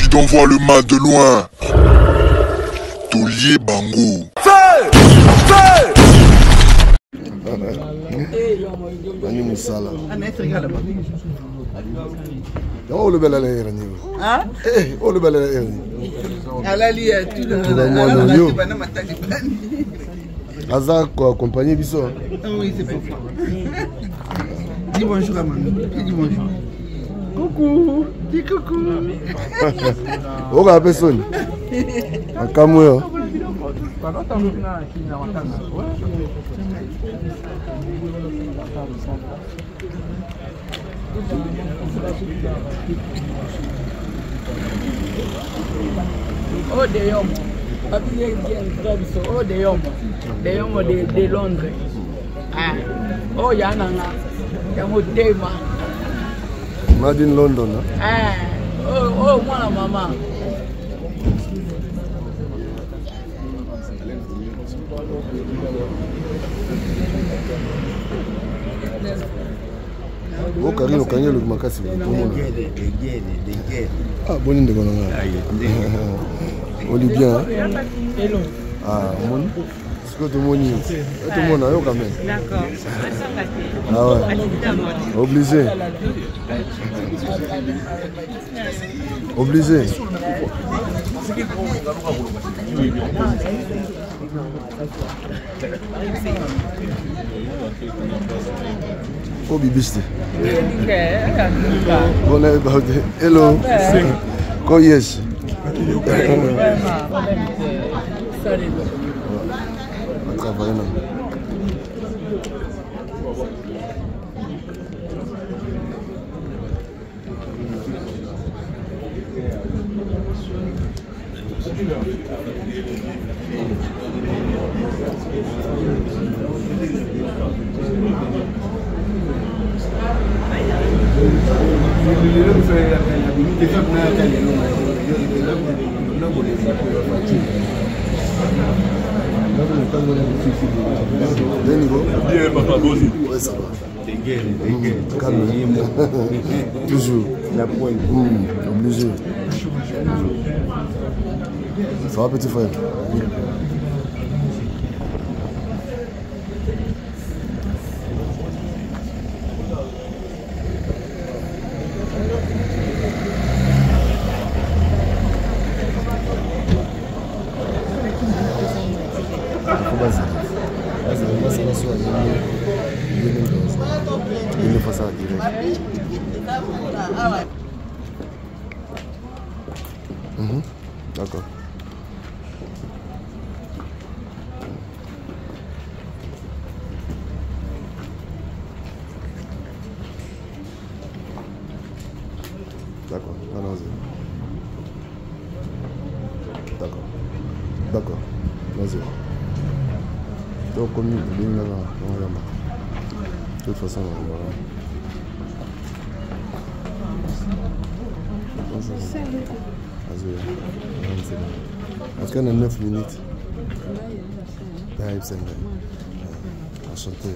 qui t'envoie le mal de loin. Tolier Bango. Ani musala. Oh le bel aller ni. Hein? Oh le bel aller. Alali tu le Aza quoi accompagner biso. Oui, c'est pour ça. Dis bonjour à maman. Dis bonjour. Coucou. Dis coucou. Oh la personne. Akamoyo. Oh de Yomo, oh de Yomo de Londres. Ah, oh Yananga, Yamotema. Made in London. Ah, oh mwana mama. Oh Karine okanye le makasi pour ah bonne ndeko nanga. Oli bien. Ah mon. Ce que tout le monde tout le monde a eu quand même. D'accord. Ah ouais. Obligé. Obligé. Oh bibiste. Bonne hello. Ko yes. Travailler là. Bien, papa Boni. Ouais, ça va. Calme. Toujours. La pointe. Obligé. Ça va, petit frère? Il le fait ça direct. D'accord. D'accord, allons-y. D'accord. D'accord. Vas-y. Donc, comme il est là, on va. De toute façon, on va. Est-ce qu'on a 9 minutes? Enchanté.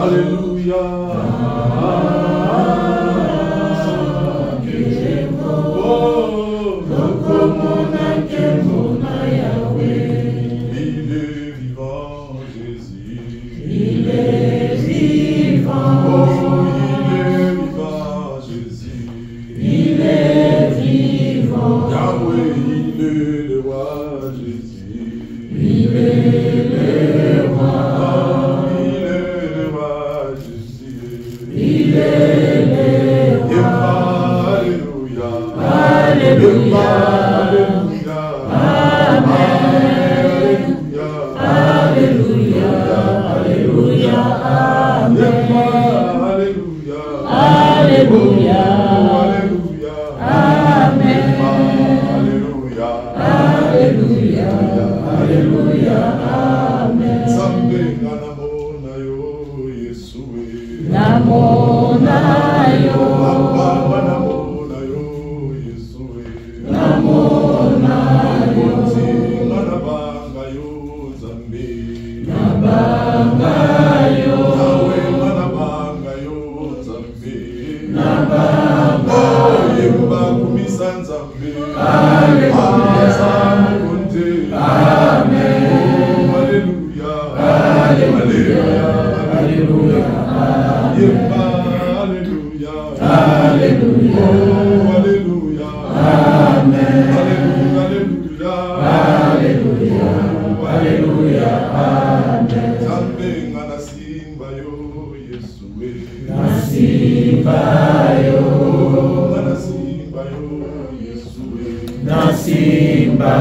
Alléluia. Alléluia, Alléluia, Amen. Zambe ngana simba yo Yesue. Nasimba yo Yesue. Nasimba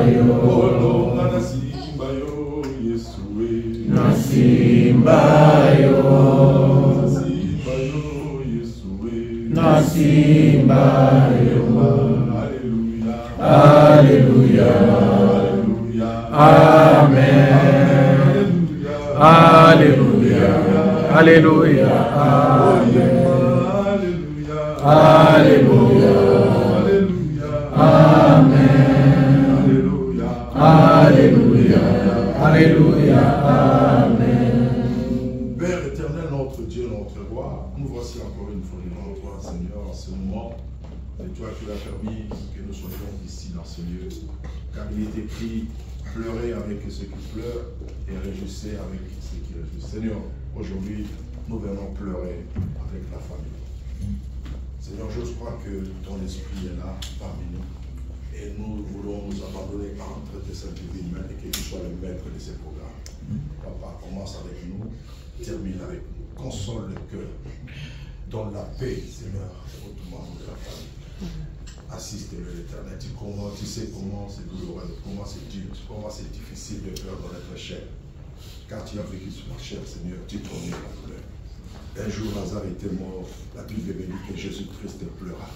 yo Olo ngana simba yo Yesue. Nasimba yo Yesue. Nasimba yo. Alléluia. Alléluia, Amen. Alléluia, Alléluia, Amen. Alléluia, Amen. Alléluia, Alléluia, Amen. Père éternel, notre Dieu, notre roi, nous voici encore une fois devant toi, Seigneur, en ce moment. C'est toi qui as permis que nous soyons ici dans ce lieu. Car il est écrit, pleurez avec ceux qui pleurent et réjouissez avec ceux qui réjouissent. Seigneur, aujourd'hui, nous venons pleurer avec la famille. Seigneur, je crois que ton esprit est là parmi nous. Et nous voulons nous abandonner entre tes saintes divines mains et que tu sois le maître de ces programmes. Papa, commence avec nous, termine avec nous. Console le cœur. Donne la paix, Seigneur, aux membres de la famille. Assiste-le, l'Éternel. Tu sais comment c'est douloureux, comment c'est dur, comment c'est difficile de pleurer dans notre chair. Car tu as vécu sur la chair, Seigneur, tu connais la douleur. Un jour, Lazare était mort, la Bible dit que Jésus-Christ pleura.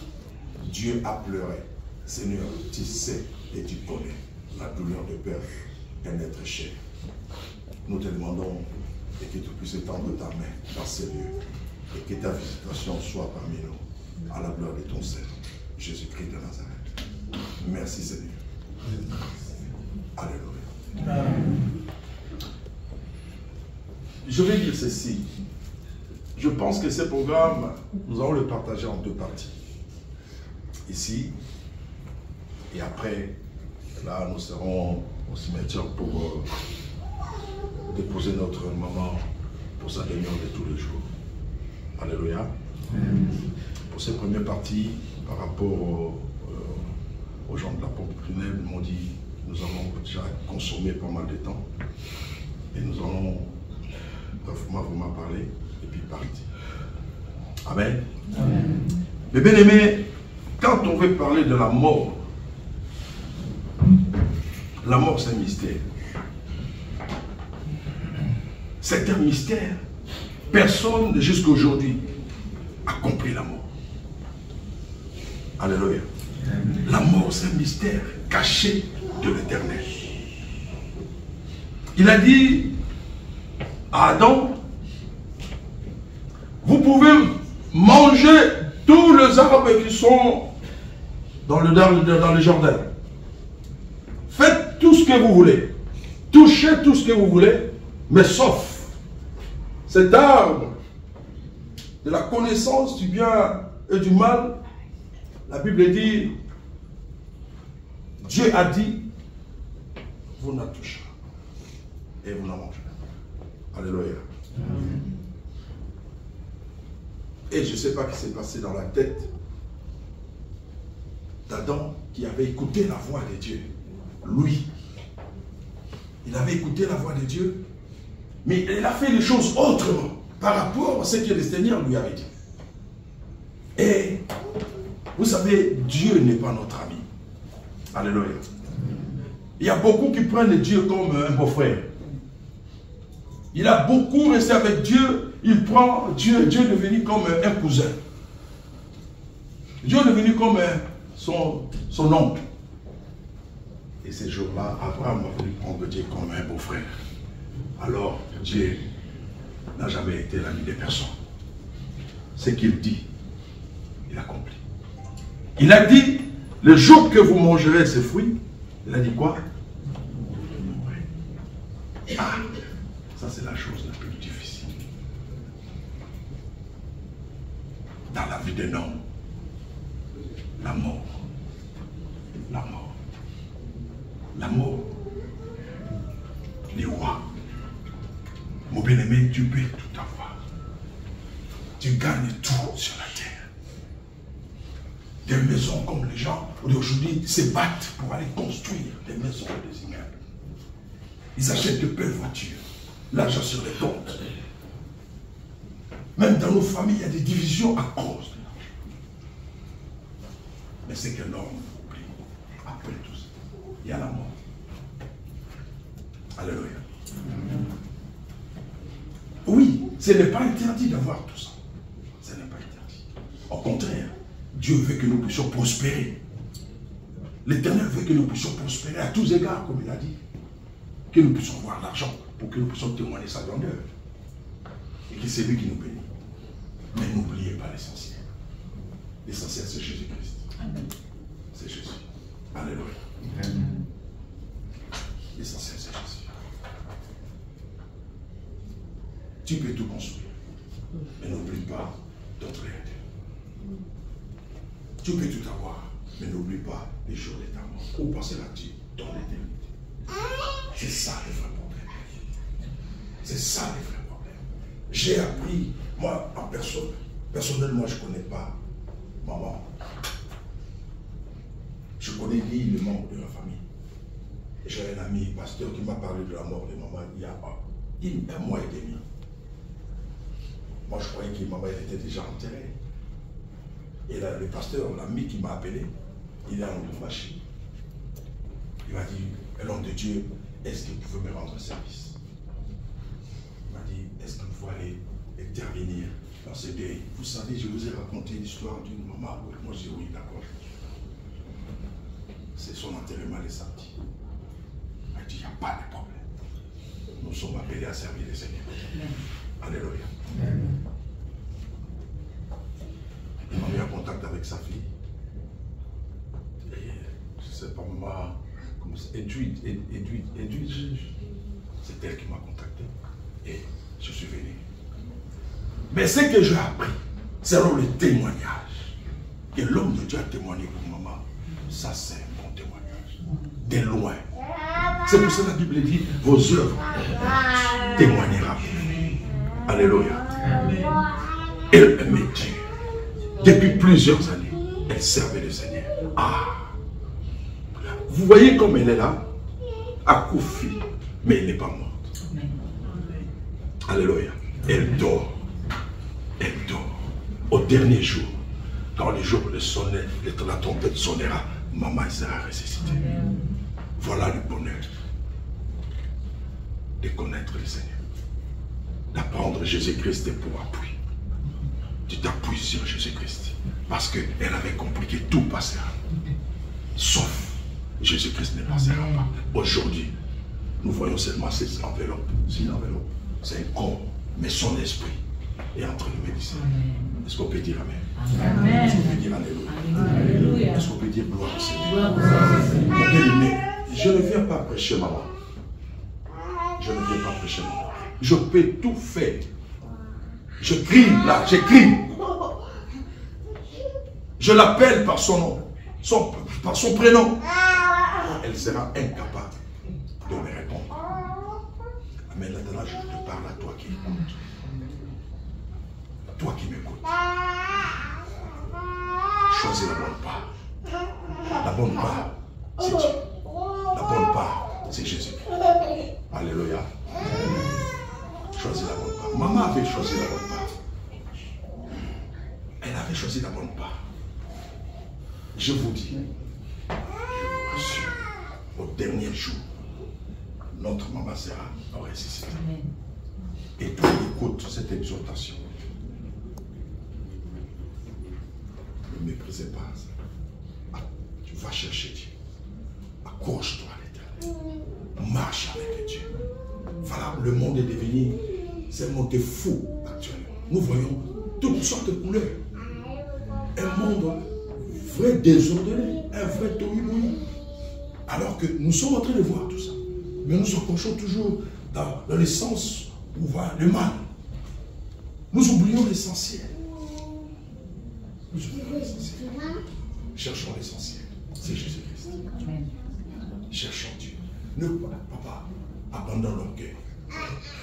Dieu a pleuré. Seigneur, tu sais et tu connais la douleur de perdre un être cher. Nous te demandons et que tu puisses étendre ta main dans ces lieux et que ta visitation soit parmi nous à la gloire de ton Seigneur, Jésus-Christ de Nazareth. Merci Seigneur. Alléluia. Je vais dire ceci. Je pense que ce programme, nous allons le partager en deux parties. Ici, et après, là, nous serons au cimetière pour déposer notre maman pour sa réunion de tous les jours. Alléluia. Pour cette première partie, par rapport aux gens de la pompe funèbre, ils m'ont dit, nous avons déjà consommé pas mal de temps. Et nous allons vraiment parler et puis partir. Amen. Amen. Mais bien aimé, quand on veut parler de la mort c'est un mystère. C'est un mystère. Personne jusqu'à aujourd'hui a compris la mort. Alléluia. La mort, c'est un mystère caché de l'Éternel. Il a dit à Adam, vous pouvez manger tous les arbres qui sont dans le jardin. Faites tout ce que vous voulez. Touchez tout ce que vous voulez, mais sauf cet arbre de la connaissance du bien et du mal. La Bible dit, Dieu a dit, vous n'en toucherez et vous n'en mangerez. Alléluia. Amen. Et je ne sais pas ce qui s'est passé dans la tête d'Adam qui avait écouté la voix de Dieu. Lui, il avait écouté la voix de Dieu, mais il a fait les choses autrement par rapport à ce que le Seigneur lui avait dit. Et vous savez, Dieu n'est pas notre ami. Alléluia. Il y a beaucoup qui prennent Dieu comme un beau-frère. Il a beaucoup resté avec Dieu. Il prend Dieu. Dieu est devenu comme un cousin. Dieu est devenu comme son oncle. Et ces jours-là, Abraham a voulu prendre Dieu comme un beau-frère. Alors, Dieu n'a jamais été l'ami des personnes. Ce qu'il dit, il accomplit. Il a dit, le jour que vous mangerez ces fruits, il a dit quoi? Ah, ça c'est la chose la plus difficile. Dans la vie d'un homme, la mort. La mort. La mort. Les rois. Mon bien-aimé, tu peux tout avoir. Tu gagnes tout sur la terre. Des maisons comme les gens d'aujourd'hui se battent pour aller construire des maisons et des immeubles. Ils achètent de belles voitures. L'argent sur les comptes. Même dans nos familles, il y a des divisions à cause de l'argent. Mais c'est que l'homme oublie. Après tout ça, il y a la mort. Alléluia. Oui, ce n'est pas interdit d'avoir tout ça. Ce n'est pas interdit. Au contraire, Dieu veut que nous puissions prospérer. L'Éternel veut que nous puissions prospérer à tous égards, comme il a dit. Que nous puissions avoir l'argent pour que nous puissions témoigner sa grandeur. Et que c'est lui qui nous bénit. Mais n'oubliez pas l'essentiel. L'essentiel, c'est Jésus-Christ. C'est Jésus. Alléluia. L'essentiel, c'est Jésus. Tu peux tout construire. Mais n'oublie pas d'autres réalités. Tu peux tout avoir. Mais n'oublie pas les jours de ta mort. Où pensera-tu dans l'éternité? C'est ça le vrai problème. C'est ça le vrai problème. J'ai appris, moi, en personne, personnellement, je ne connais pas maman. Je connais ni les membres de la famille. J'ai un ami pasteur qui m'a parlé de la mort de maman il y a un mois et demi. Moi, je croyais que maman était déjà enterrée. Et là, le pasteur, l'ami qui m'a appelé, il est en Lubumbashi. Il m'a dit, l'homme de Dieu, est-ce que vous pouvez me rendre un service? Il m'a dit, est-ce que vous pouvez aller intervenir dans ce deuil? Vous savez, je vous ai raconté l'histoire d'une maman. Moi, je dis oui, d'accord. C'est son enterrement les samedis. Il m'a dit, il n'y a pas de problème. Nous sommes appelés à servir le Seigneur. Alléluia. Il m'a mis en contact avec sa fille. Et je ne sais pas, maman, comment c'est, Edwige. C'est elle qui m'a contacté. Et je suis venu. Mais ce que j'ai appris, selon le témoignage, que l'homme de Dieu a témoigné pour maman, ça c'est un bon témoignage. De loin. C'est pour ça que la Bible dit, vos œuvres témoignera. Alléluia. Elle aimait Dieu. Depuis plusieurs années, elle servait le Seigneur. Ah! Vous voyez comme elle est là, à Koufi, mais elle n'est pas morte. Alléluia. Elle dort. Elle dort. Au dernier jour, quand le jour la trompette sonnera, maman sera ressuscitée. Voilà le bonheur de connaître le Seigneur. D'apprendre Jésus-Christ pour appui. Tu t'appuies sur Jésus-Christ. Parce qu'elle avait compris que tout passera. Sauf Jésus-Christ ne passera pas. Aujourd'hui, nous voyons seulement cette enveloppe. C'est une enveloppe. C'est un corps. Mais son esprit est entre les médecins. Est-ce qu'on peut dire Amen? Est-ce qu'on peut dire Alléluia? Est-ce qu'on peut dire gloire au Seigneur? Mon bien-aimé, je ne viens pas prêcher maman. Je ne viens pas prêcher maman. Je peux tout faire. Je crie là, j'écris. Je l'appelle par son nom, par son prénom. Elle sera incapable de me répondre. Mais maintenant, je te parle à toi qui écoutes. Toi qui m'écoutes. Choisis la bonne part. La bonne part, c'est Dieu. La bonne part, c'est Jésus. Alléluia. Choisis la bonne part. Maman avait choisi la bonne part. Elle avait choisi la bonne part. Je vous dis, je vous rassure, au dernier jour, notre maman sera ressuscitée. Et toi, écoute cette exhortation. Ne méprisez pas ça. Tu vas chercher Dieu. Accroche-toi à l'Éternel. Marche avec Dieu. Voilà, le monde est devenu, c'est un monde fou actuellement. Nous voyons toutes sortes de couleurs. Un monde vrai désordonné, un vrai tohu-bohu. Alors que nous sommes en train de voir tout ça. Mais nous nous accrochons toujours dans le sens où va le mal. Nous oublions l'essentiel. Nous oublions l'essentiel. Cherchons l'essentiel. C'est Jésus-Christ. Cherchons Dieu. Ne pas, papa, abandonne l'orgueil.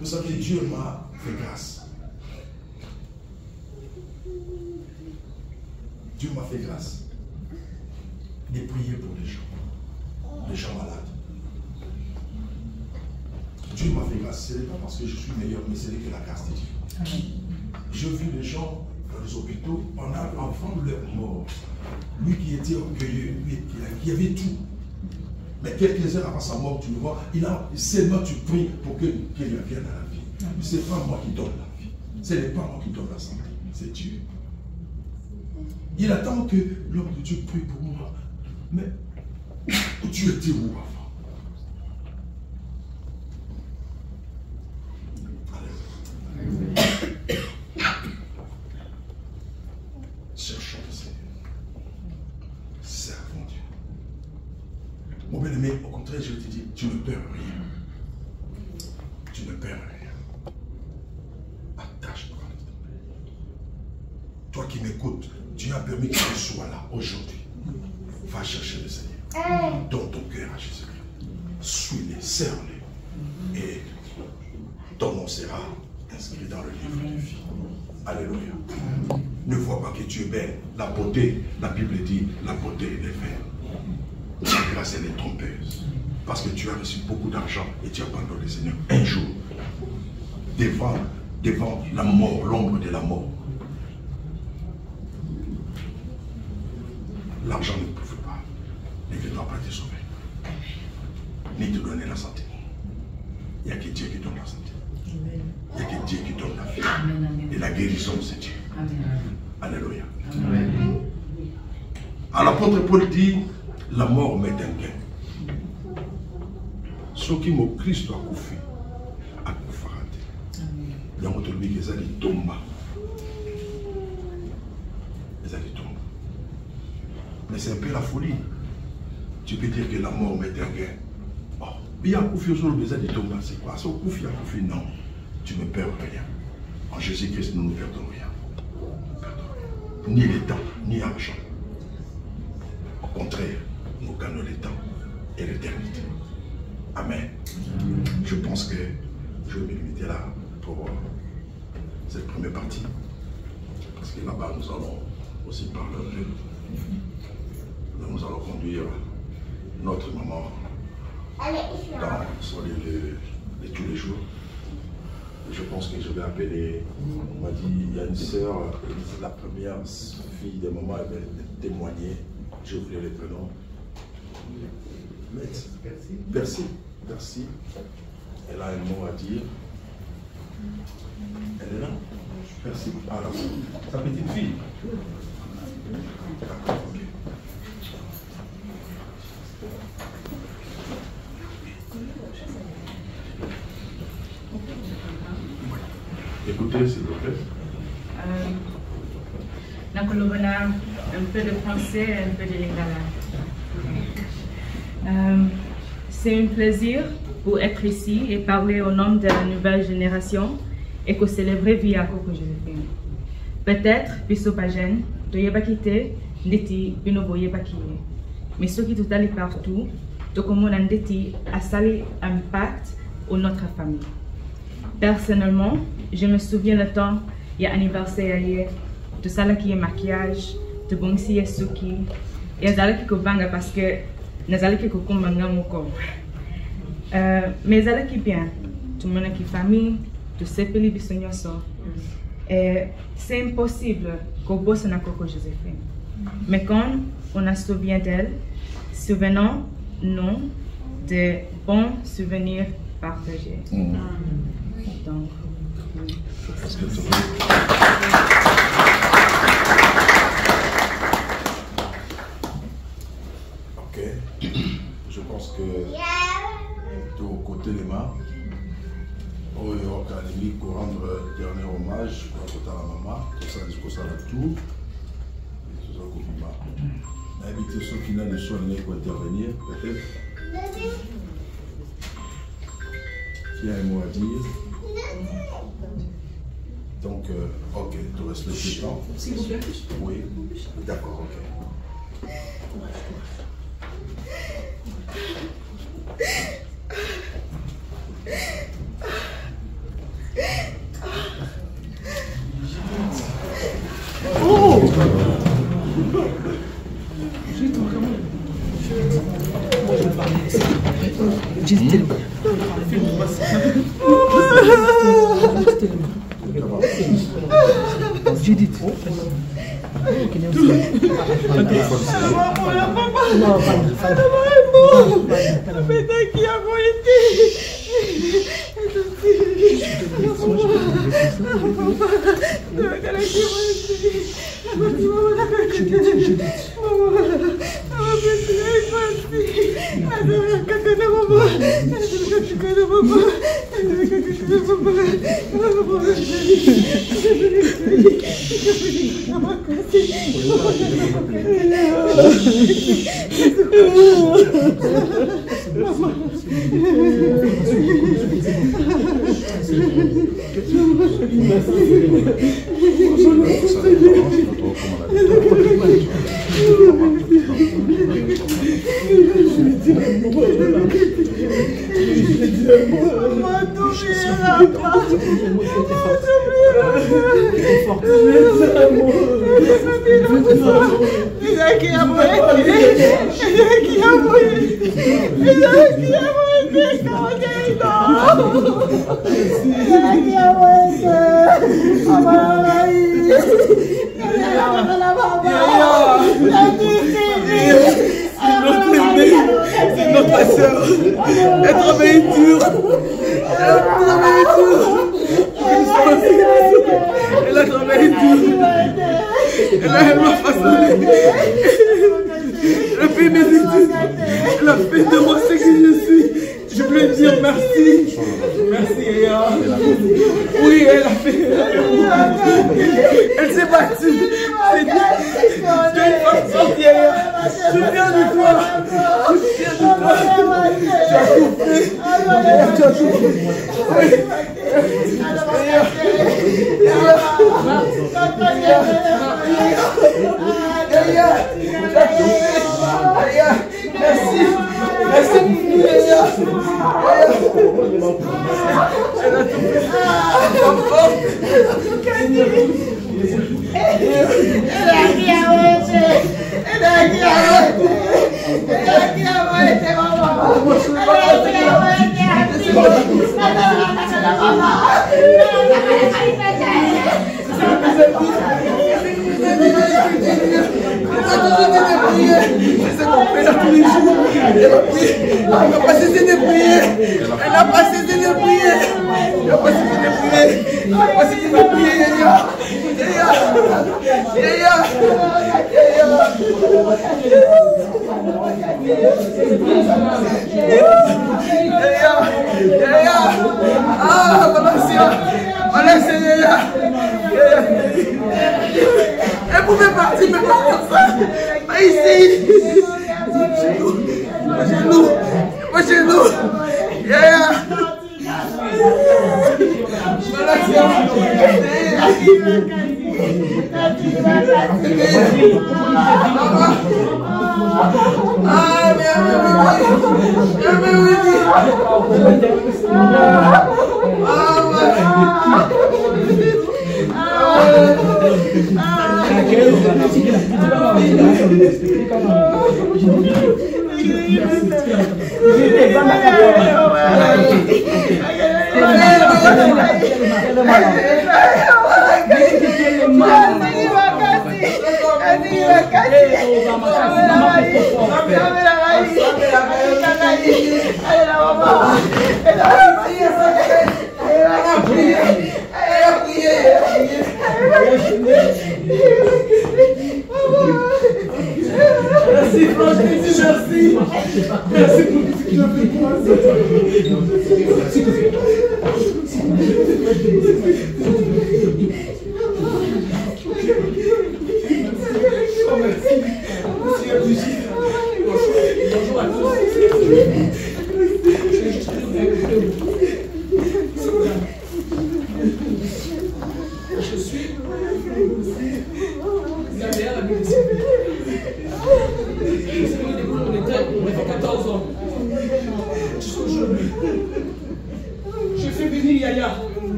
Vous savez, Dieu m'a fait grâce. Dieu m'a fait grâce de prier pour les gens malades. Dieu m'a fait grâce. Ce n'est pas parce que je suis meilleur, mais c'est que la grâce de Dieu. Je vis les gens dans les hôpitaux avant leur mort. Lui qui était orgueilleux, lui qui avait tout. Mais quelques heures avant sa mort, tu le vois, seulement tu pries pour qu'il revienne à la vie. Ce n'est pas moi qui donne la vie. Ce n'est pas moi qui donne la santé. C'est Dieu. Il attend que l'homme de Dieu prie pour moi. Mais tu étais où avant? Cherchons le Seigneur. Servons Dieu. Mon bien-aimé, au contraire, je te dis, tu ne perds rien. Tu ne perds rien. Attache-toi. Toi qui m'écoutes, Dieu a permis que tu sois là aujourd'hui. Va chercher le Seigneur. Donne ton cœur à Jésus-Christ. Suis-les, serre-les. Et ton nom sera inscrit dans le livre de vie. Alléluia. Ne vois pas que tu es belle. La beauté, la Bible dit, la beauté est vaine. La grâce, elle est trompeuse. Parce que tu as reçu beaucoup d'argent et tu abandonnes le Seigneur. Un jour, devant la mort, l'ombre de la mort, l'argent ne pouvait pas, ne viendra pas te sauver, ni te donner la santé. Il n'y a que Dieu qui donne la santé. Il n'y a que Dieu qui donne la vie. Et la guérison, c'est Dieu. Alléluia. Alors l'apôtre Paul dit, la mort m'est un gain. Ce qui m'a Christ a koufi, a koufarate. Il y a un autre qui est allé tomber. Mais c'est un peu la folie. Tu peux dire que la mort m'est un gain. Oh, il y a un koufi au sol, mais ça dit tomber. C'est quoi? C'est un koufi, non. Tu ne perds rien. En Jésus-Christ, nous ne perdons rien. Ni les temps, ni l'argent. Au contraire, nous gagnons les temps et l'éternité. Amen. Je pense que je vais me limiter là pour cette première partie. Parce que là-bas, nous allons aussi parler. Nous allons conduire notre maman dans son lieu de tous les jours. Je pense que je vais appeler, on m'a dit, il y a une sœur, la première fille de maman, elle va témoigner. Je voulais les prénoms. Merci. Elle a un mot à dire. Elle est là. Merci. Alors, sa petite fille. D'accord, ok. Écoutez, s'il vous plaît. Un peu de français et un peu de lingala. C'est un plaisir pour être ici et parler au nom de la nouvelle génération et que célébrer via Coco Joséphine. Peut-être, puisque pas jeune, de Yabakite, Ndeti, Binobo Yabakine. Mais ce qui est tout allé partout, de comment Ndeti a salé impact sur notre famille. Personnellement, je me souviens le temps, il y a anniversaire hier, de ça qui est maquillage, de bongsi et suki, et ça qui est banga parce que nous allons qui kumbanga moko. Mais ça qui bien, tout le monde qui famille, tout ce pays bisogno so. Et c'est impossible qu'on bosse na Coco Joséphine. Mais quand on a souvient d'elle, souvenons-nous de bons souvenirs partagés. Donc, oui. Ok. Je pense que de côté les mains, on va rendre dernier hommage pour la maman, tout ça, jusqu'au ça tout. Et tout ça, comme ça. Inviter ceux qui n'ont pas de soins pour intervenir, peut-être. Qui a un mot à dire? Donc, ok, tu respectes le temps. S'il vous plaît. Oui, d'accord, ok. Oh! Moi je vais parler. Judith.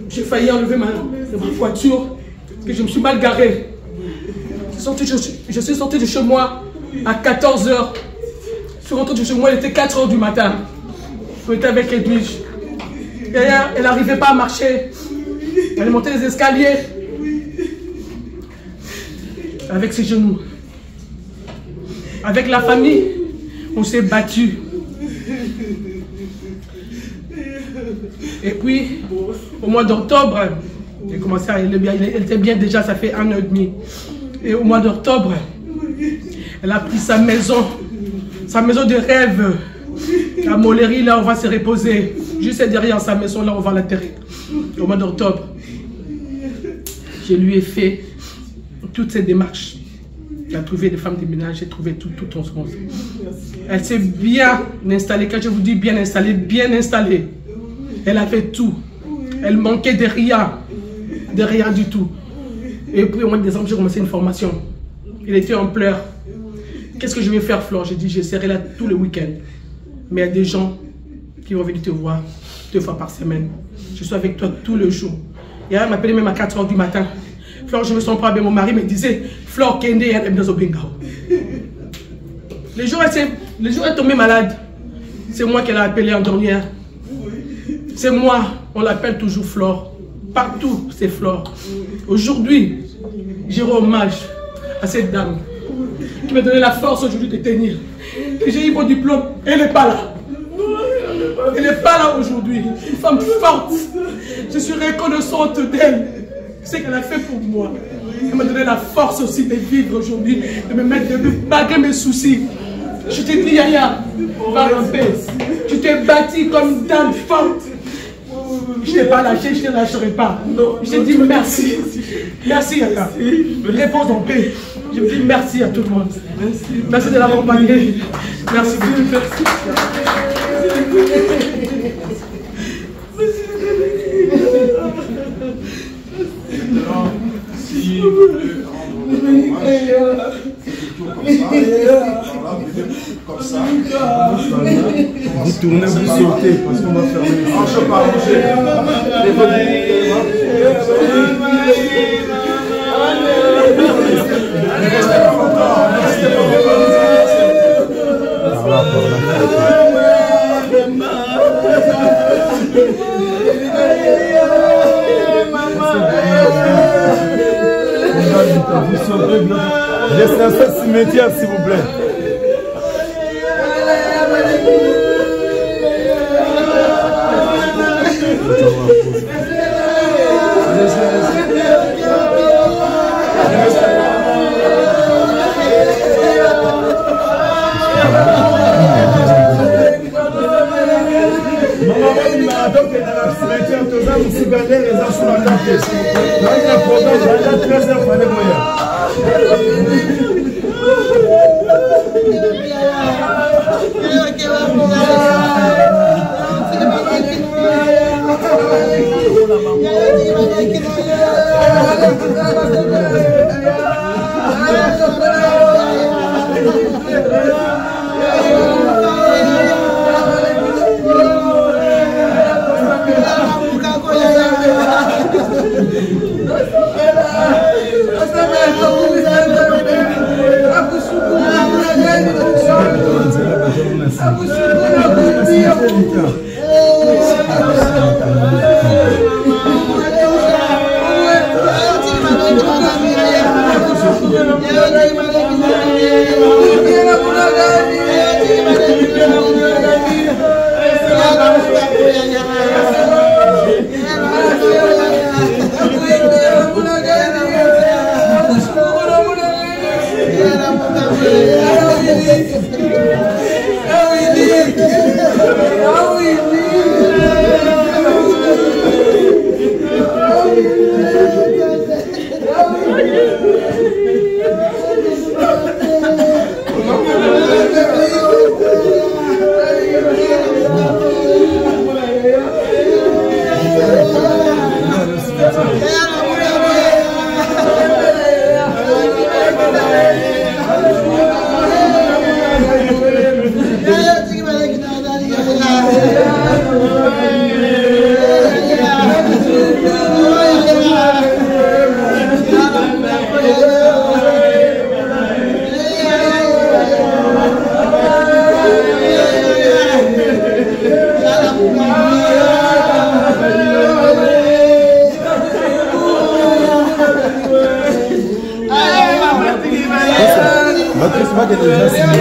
J'ai failli enlever ma voiture, que je me suis mal garé. Je suis sorti de chez moi à 14 h. Je suis rentré de chez moi, il était 4 h du matin. Je étais avec Edwige. Et elle n'arrivait pas à marcher. Elle montait les escaliers avec ses genoux. Avec la famille, on s'est battu. Et puis, au mois d'octobre, elle commençait à aller bien. Elle était bien déjà, ça fait 1 an et demi. Et au mois d'octobre, elle a pris sa maison de rêve. À Moléry, là, on va se reposer. Juste derrière sa maison, là, on va l'enterrer. Au mois d'octobre, je lui ai fait toutes ces démarches. Elle a trouvé des femmes de ménage, j'ai trouvé tout en ce moment. Elle s'est bien installée. Quand je vous dis bien installée, elle a fait tout. Elle manquait de rien du tout. Et puis au mois de décembre, j'ai commencé une formation. Il était en pleurs. Qu'est-ce que je vais faire, Flore? J'ai dit, je serai là tout le week-end. Mais il y a des gens qui vont venir te voir 2 fois par semaine. Je suis avec toi tous les jours. Et elle m'appelait même à 4 h du matin. Flore, je me sens pas bien. Mon mari me disait, Flore, Kende, elle aime dans Obingao. Les jours, elle est tombée malade. C'est moi qu'elle a appelé en dernière. C'est moi, on l'appelle toujours Flore. Partout, c'est Flore. Aujourd'hui, j'ai rendu hommage à cette dame qui m'a donné la force aujourd'hui de tenir. J'ai eu mon diplôme, elle n'est pas là. Elle n'est pas là aujourd'hui. Une femme forte. Je suis reconnaissante d'elle. C'est ce qu'elle a fait pour moi. Elle m'a donné la force aussi de vivre aujourd'hui, de me mettre, de malgré mes soucis. Je t'ai dit, Yaya, va en paix. Tu t'es bâti comme une dame forte. Je ne t'ai pas lâché, je ne te lâcherai pas. Je t'ai dit merci. Merci, Yaya. Réponse en paix. Je vous dis merci à tout le monde. Merci de l'accompagner. Merci. Maintenant, si vous voulez rendre hommage, comme ça, vous tournez, vous sautez, parce qu'on va fermer les yeux. je pas Vous sautez bien. Laissez un seul cimetière, s'il vous plaît. pas que les gens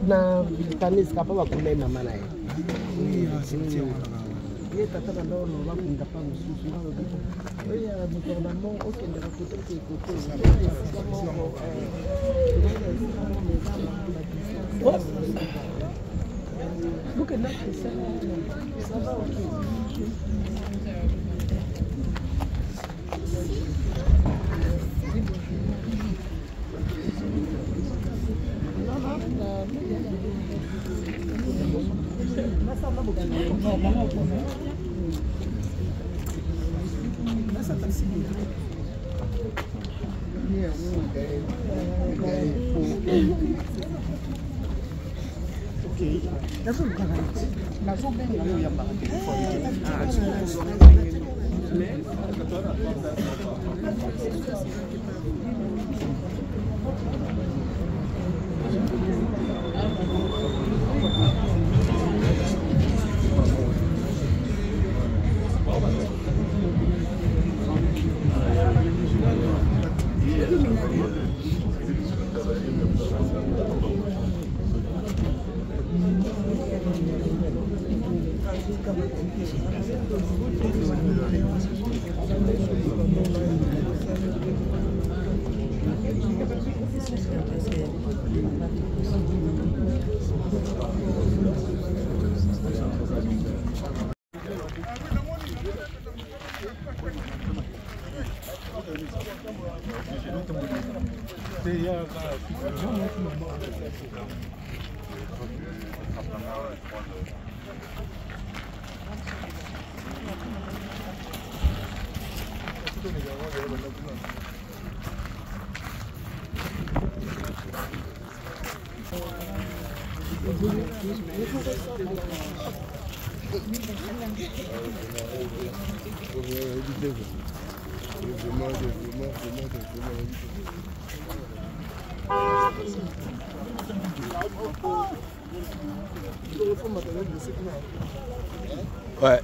na vitanisi kapa bakunda mama naye ye tata na ndo no bakunda pa mususu ndo oya mutornamo okende ka kote ko look at that ça va ok. Ouais.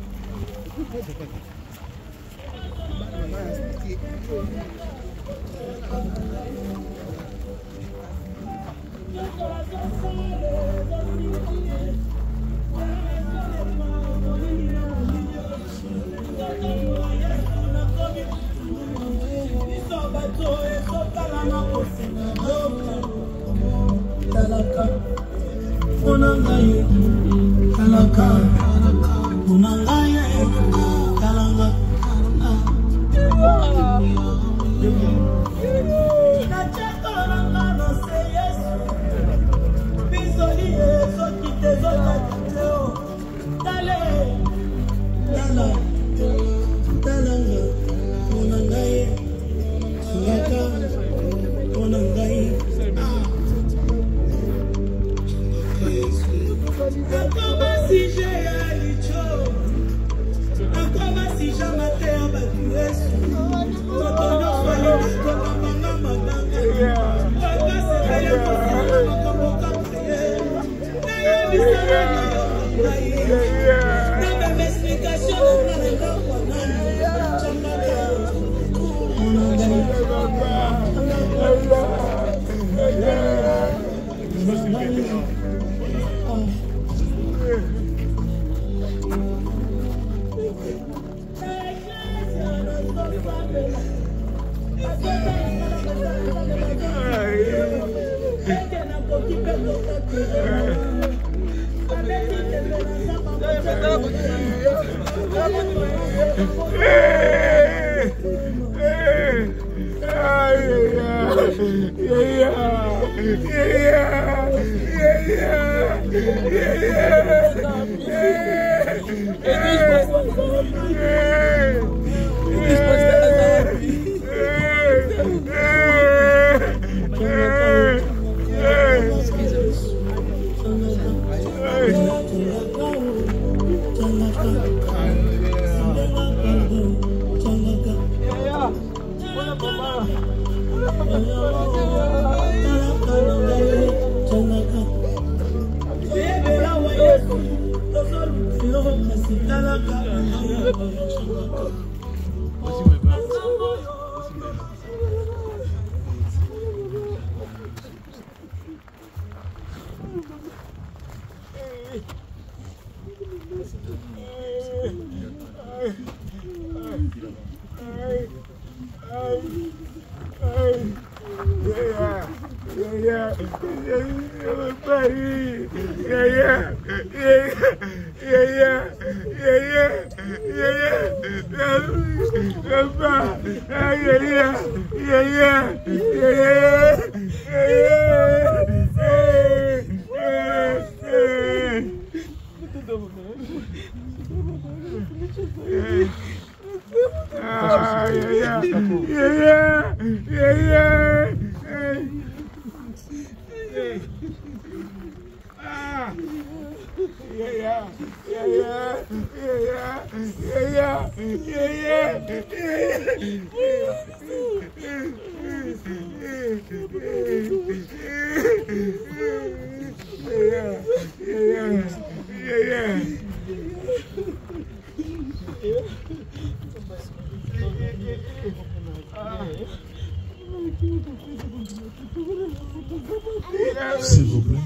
S'il vous plaît.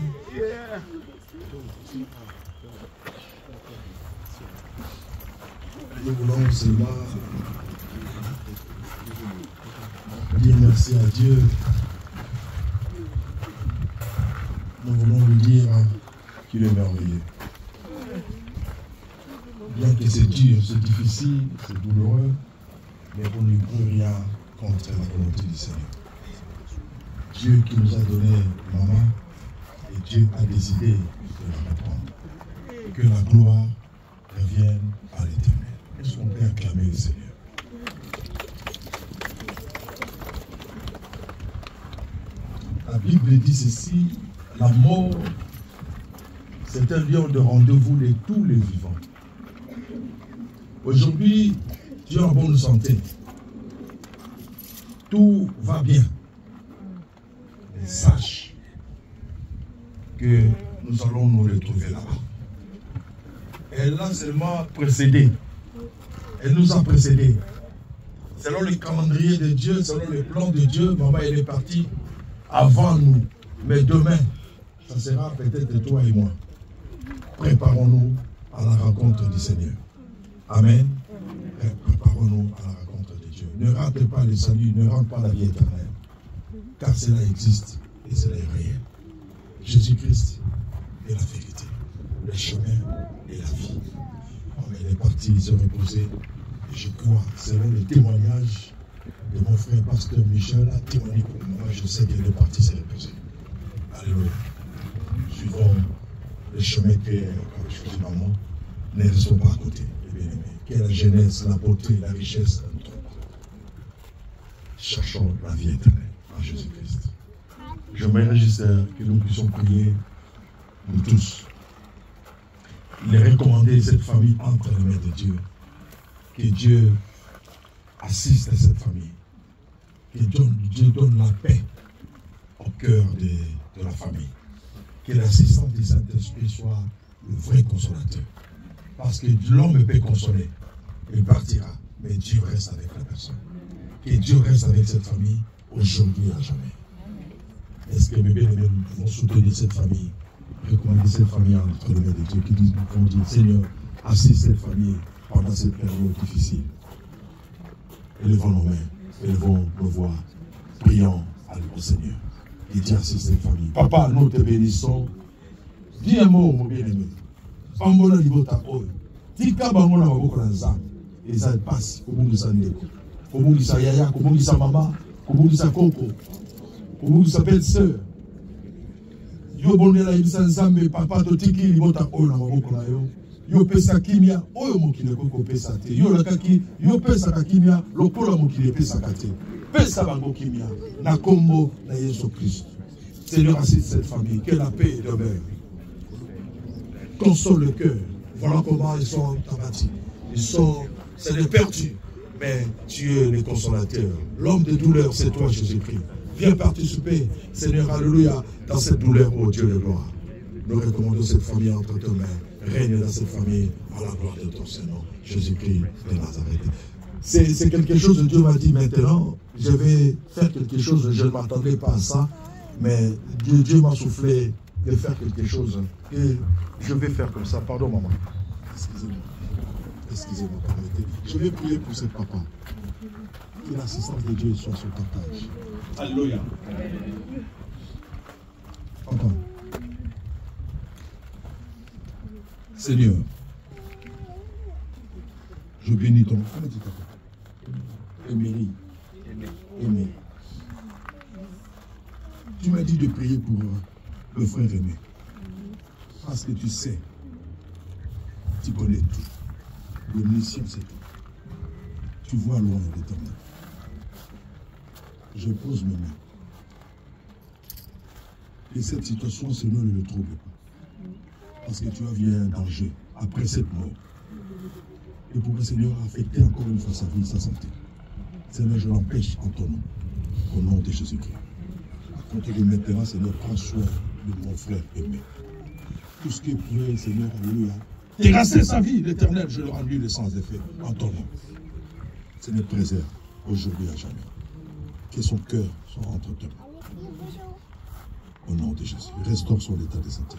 Nous voulons seulement dire merci à Dieu. Nous voulons lui dire qu'il est merveilleux. Bien que c'est dur, c'est difficile, c'est douloureux, mais on ne peut rien contre la volonté du Seigneur. Dieu qui nous a donné maman, et Dieu a décidé de la reprendre. Que la gloire revienne à l'Éternel. Est-ce qu'on peut acclamer le Seigneur? La Bible dit ceci, la mort, c'est un lieu de rendez-vous de tous les vivants. Aujourd'hui, tu es en bonne santé. Tout va bien. Mais sache que nous allons nous retrouver là-bas. Elle l'a seulement précédé. Elle nous a précédés. Selon le calendrier de Dieu, selon le plan de Dieu, maman, elle est partie avant nous. Mais demain, ça sera peut-être toi et moi. Préparons-nous à la rencontre du Seigneur. Amen. Préparons-nous à la rencontre de Dieu. Ne rate pas le salut, ne rate pas la vie éternelle. Car cela existe et cela est réel. Jésus-Christ est la vérité, le chemin et la vie. Elle est partie se reposer. Et je crois, selon le témoignage de mon frère pasteur Michel, a témoigné pour moi, je sais qu'elle est partie se reposer. Alléluia. Suivons le chemin que choisi maman, ne restons pas à côté, les bien-aimés. Que la jeunesse, la beauté, la richesse ne trompent pas. Cherchons la vie éternelle en Jésus-Christ. Je me réjouis que nous puissions prier, nous tous. Il est recommandé cette famille entre les mains de Dieu. Que Dieu assiste à cette famille. Que Dieu donne la paix au cœur de la famille. Que l'assistance du Saint-Esprit soit le vrai consolateur. Parce que l'homme peut consoler, il partira, mais Dieu reste avec la personne. Que Dieu reste avec cette famille aujourd'hui et à jamais. Est-ce que mes bien-aimés, nous pouvons soutenir cette famille, recommander cette famille entre les mains de Dieu, qui vont dire, Seigneur, assiste cette famille pendant cette période difficile. Élevons nos mains, élevons nos voix, prions au Seigneur. Et Dieu assiste cette famille. Papa, nous te bénissons. Dis un mot, mon bien-aimé. Pambola libota oyo. Tika bango na maboko na Nzambe. eza pasi kobungisa ndeko kobungisa yaya kobungisa mama kobungisa koko kobungisa belle sœur yo bondela yebisa nzambe papa totiki libota oyo na maboko na yo yo pesa kimia oyo mokili ekoko pesa te yo lakaki yo pesaka kimia lokola mokili epesaka te pesa bango kimia na kombo na Yesu Christ. Seigneur, assiste cette famille, que la paix demeure. Console le cœur. Voilà comment ils sont abattus. Ils sont, c'est des perdus. Mais tu es le consolateur. L'homme de douleur, c'est toi, Jésus-Christ. Viens participer, Seigneur, alléluia, dans cette douleur, ô Dieu de gloire. Nous recommandons cette famille entre tes mains. Règne dans cette famille à la gloire de ton Seigneur, Jésus-Christ de Nazareth. C'est quelque chose que Dieu m'a dit maintenant. Je vais faire quelque chose, je ne m'attendais pas à ça. Mais Dieu m'a soufflé de faire quelque chose. Et je vais faire comme ça. Pardon, maman. Excusez-moi. Excusez-moi, permettez. Je vais prier pour ce papa. Que l'assistance de Dieu soit sur ta tâche. Alléluia. Papa. Seigneur, je bénis ton nom. Comment tu t'appelles? Émilie. Aimé. Tu m'as dit de prier pour le frère Aimé. Parce que tu sais, tu connais tout. L'omniscient, c'est tout. Tu vois loin l'éternel. Je pose mes mains. Et cette situation, Seigneur, ne le trouble pas. Parce que tu as vu un danger après cette mort. Et pour que le Seigneur affecte encore une fois sa vie, sa santé. Seigneur, je l'empêche en ton nom. Au nom de Jésus-Christ. À compter de maintenant, Seigneur, prends soin de mon frère Aimé. Tout ce qui est prié, Seigneur, alléluia. Terrasser sa vie, l'éternel, je le rends lui le sans effet en ton nom. Seigneur, préserve aujourd'hui à jamais. Que son cœur soit entre tes mains. Au nom de Jésus. Restaure son état de santé.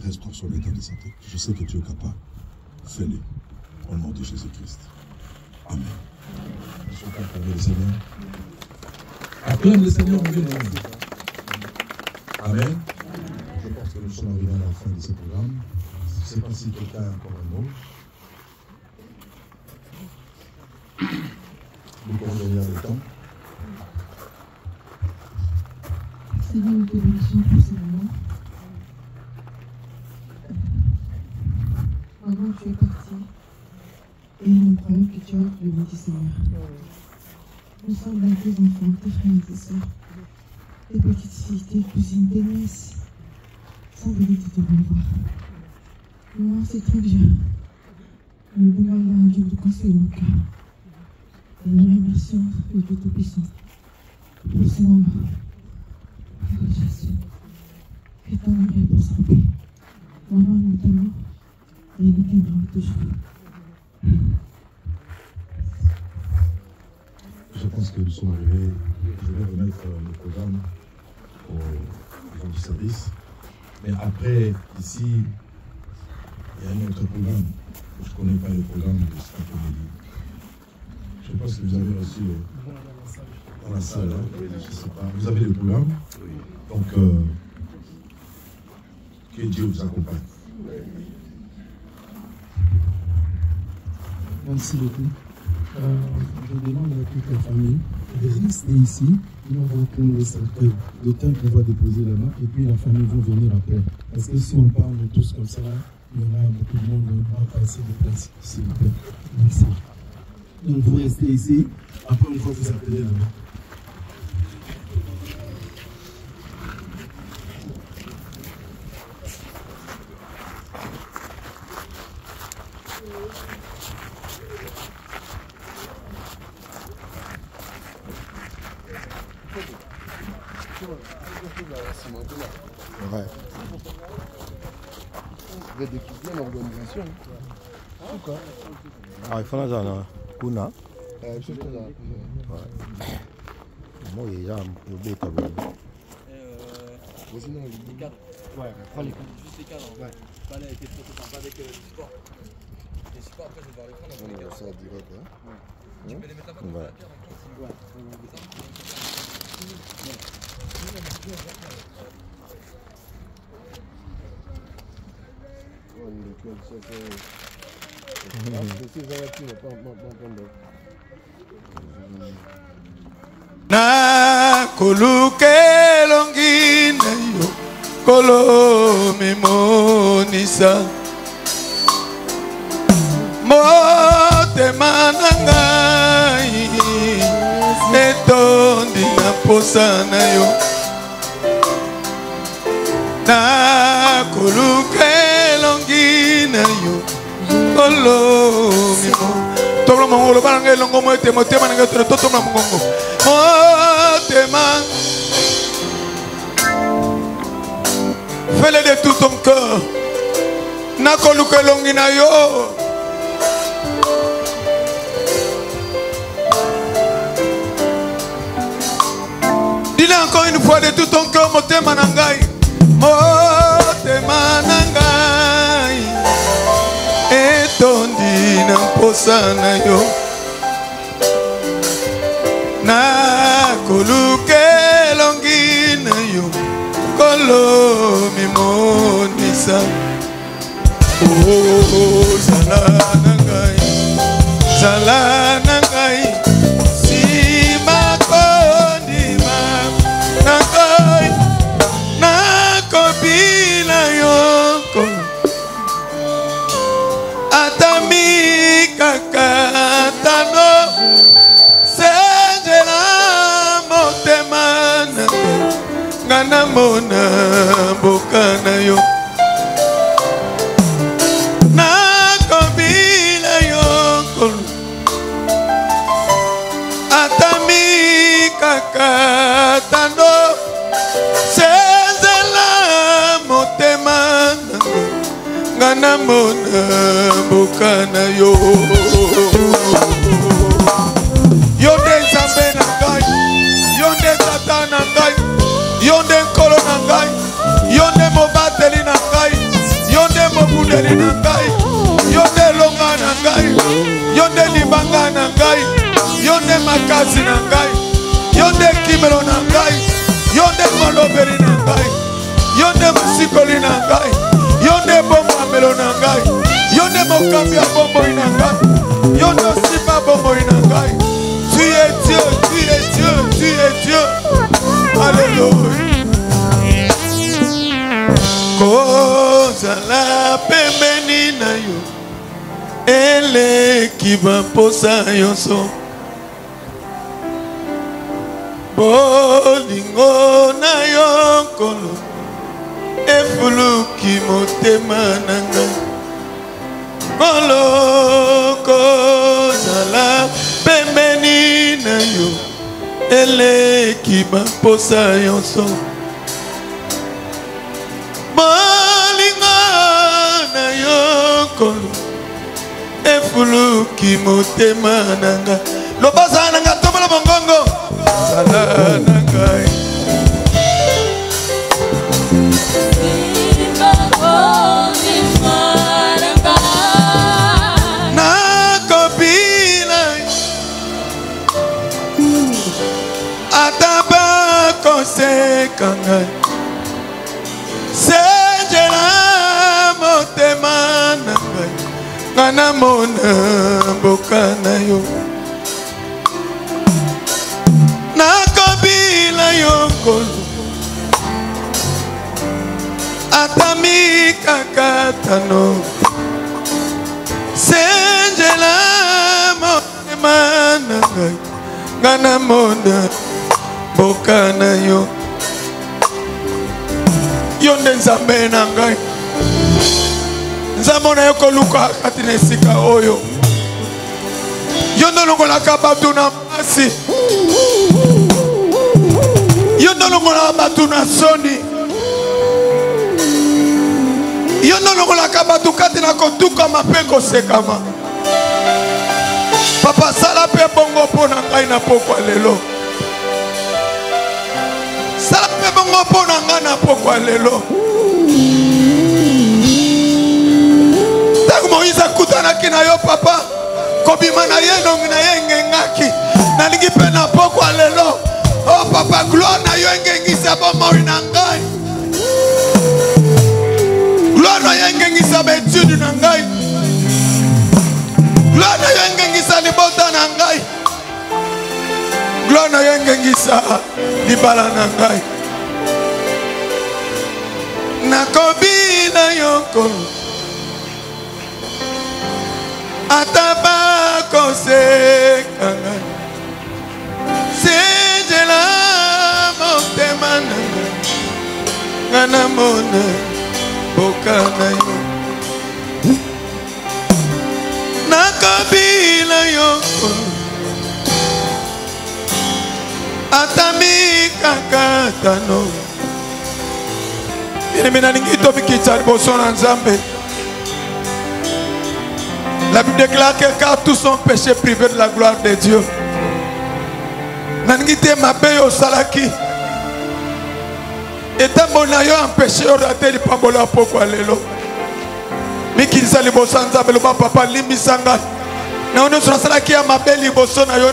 Restaure son état de santé. Je sais que tu es capable. Fais-le. Au nom de Jésus-Christ. Amen. Je suis content le Seigneur. Acclame le Seigneur, on vient de nous. Amen. Je pense que nous sommes arrivés à la fin de ce programme. Je ne sais pas si quelqu'un a encore un mot. Nous pouvons venir le temps. Seigneur, nous te bénissons pour ce moment. Avant, tu es parti. Et nous croyons que tu as le béni, Seigneur. Nous sommes là, tes enfants, tes frères et tes soeurs, tes petites filles, tes cousines, tes nièces. Sans venir te revoir. Nous, c'est très bien. Nous demandons à Dieu de conseiller nos cœurs. Et nous remercions le Dieu Tout-Puissant pour ce moment. Oh Jésus, que ton nom repose en paix. Maman, nous t'aimons et nous t'aimerons toujours. Je pense que nous sommes arrivés. Je vais remettre le programme aux gens du service. Mais après, ici, il y a un autre programme. Je ne connais pas le programme de cet après-midi. Je pense que vous avez reçu dans la salle. Hein? Je ne sais pas. Vous avez le programme. Donc, que Dieu vous accompagne. Merci beaucoup. Je demande à toute la famille de rester ici. Nous allons prendre le cercueil, le temps qu'on va déposer là-bas, et puis la famille va venir après. Parce que si on parle de tous comme ça, il y aura beaucoup de monde qui va passer de place, s'il vous plaît. Merci. Donc vous restez ici, après on va vous appeler là-bas. Ouais. Vous êtes équipé en organisation. Ah, il faut la kuna. Moi, il y a un beau tableau. Les cadres. Ouais, prends les cadres. Juste les cadres. Ouais. Pas avec les photos, pas avec les supports. Les supports, après, je vais devoir les prendre avec les cadres. Ça direct, hein. Tu peux les mettre là-bas dans la pierre. Ouais. Na koluke longi na yo kolo mimonisa motema na ngai etondi na posa na yo na koluke longi na yo kolo mimonisa Toma mongo bananga longo moete motema nanga toto na mongo motema fais-le de tout ton cœur na koluka longi na yo dis-le encore une fois de tout ton cœur motema nangai motema nangai etondi na posa na yo na koluke longi na yo kolo mimonisa oh sala na ngai si makondima na ngai na kobila yo kolo atami kakatano senjela motema na ngana mona boka na yo na kobila yo kolo atami kakatano senjela motema na ngana mona boka na yo yonde nzambe na ngai yonde tata na ngai yonde nkolo na ngai yonde mobateli na ngai yonde mobundeli na ngai yonde longa na ngai yonde libanga na ngai yonde makasi na ngai yonde kimelo na ngai yonde molobeli na ngai yonde musikoli na ngai yonde bomamelo na ngai yonde mokambi ya bomboi na ngai yonde osima bomboi na ngai tu es Dieu, tu es Dieu, tu es Dieu. Alléluia. Kozala pembeni na yo eleki baposa yonso bolingo na yo kolo efuluki motema na ngai kolo kozala pembeni na yo eleki baposa yonso bolingo na yo kolo efuluki motema na ngai lobasa na ngai tombola mongongo sala na ngai ataba koseka ngai senjela motema na ngai ngana mona boka na yo nakobila yo kolo atami kakatano senjela motema na ngai ngana mona boka na yo yonde nzambe na ngai nzambe na yo koluka kati na esika oyo yondo longolaka bato na masi yondo longolaka bato na soni yondo longolaka bato kati na kotukama mpe kosekama papa sala mpe bongo mpo na ngai na pokwa lelo sala mpe bongo mpo na ngai na pokwa lelo ntango moïse akutanaki na yo papa kobima na ye nongi na ye engengaki nalingi mpe na pokwa lelo o papa gloire na yo engengisa bomoi na ngai gloire na yo engengisa baetude na ngai libisa libala na ngai nakobina yoko ata bakoseka ngai sejela motema na ngai nga namona boka na yo nakobina yoko atami kakatano mina ningi tobikitsa liboso na Nzambe. La Bible déclare que car tous sont péchés privés de la gloire de Dieu. Naningi te mabe yo salaki etambo na yo empêché yo rater li pambola poko lelo mikisa liboso na Nzambe loba papa limbisa ngai na ono salaki ya mabe liboso na yo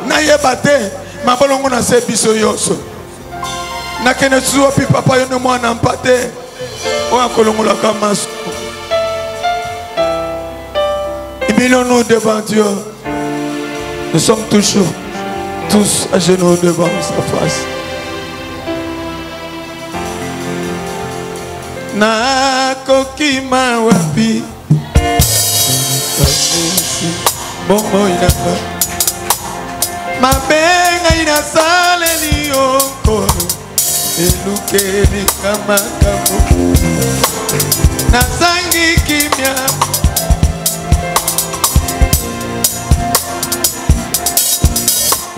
nayeba te mabolongo na se biso yoso nakene suwa pi papa yo ne mwana mpate oya kolongola kamasu nous devant Dieu. Nous sommes toujours tous à genoux devant sa face. Na kokima wapi bongo inaka mabenga inasale liyoko elukeli kama kamu nasangi kimya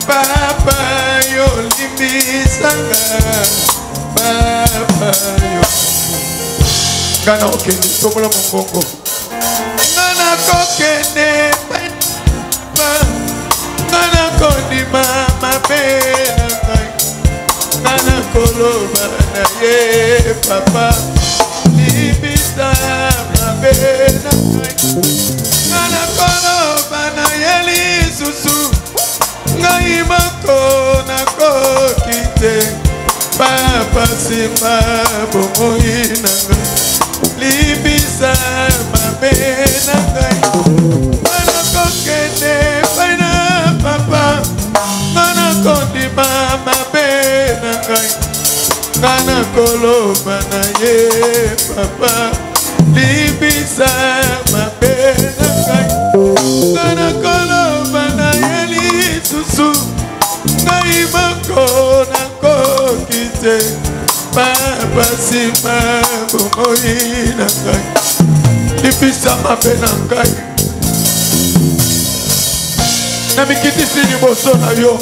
Papa yo limbisanga Papa yo Gana okene tomola mongongo Gana kokene Gana kodima mapena Gana koloba na ye Papa limbisa mapena Gana koloba na ye lisusu ngai moko nakokite papa sima bomoi nanga libisa mabe na ngai nakokende paina papa nakondima mabe na ngai nakoloba na ye papa libisa mabe na ngai nakoloba na ye susu ngai moko nakokite papa sima bomoi na ngai libisa mabe na ngai na mikitisi liboso na yo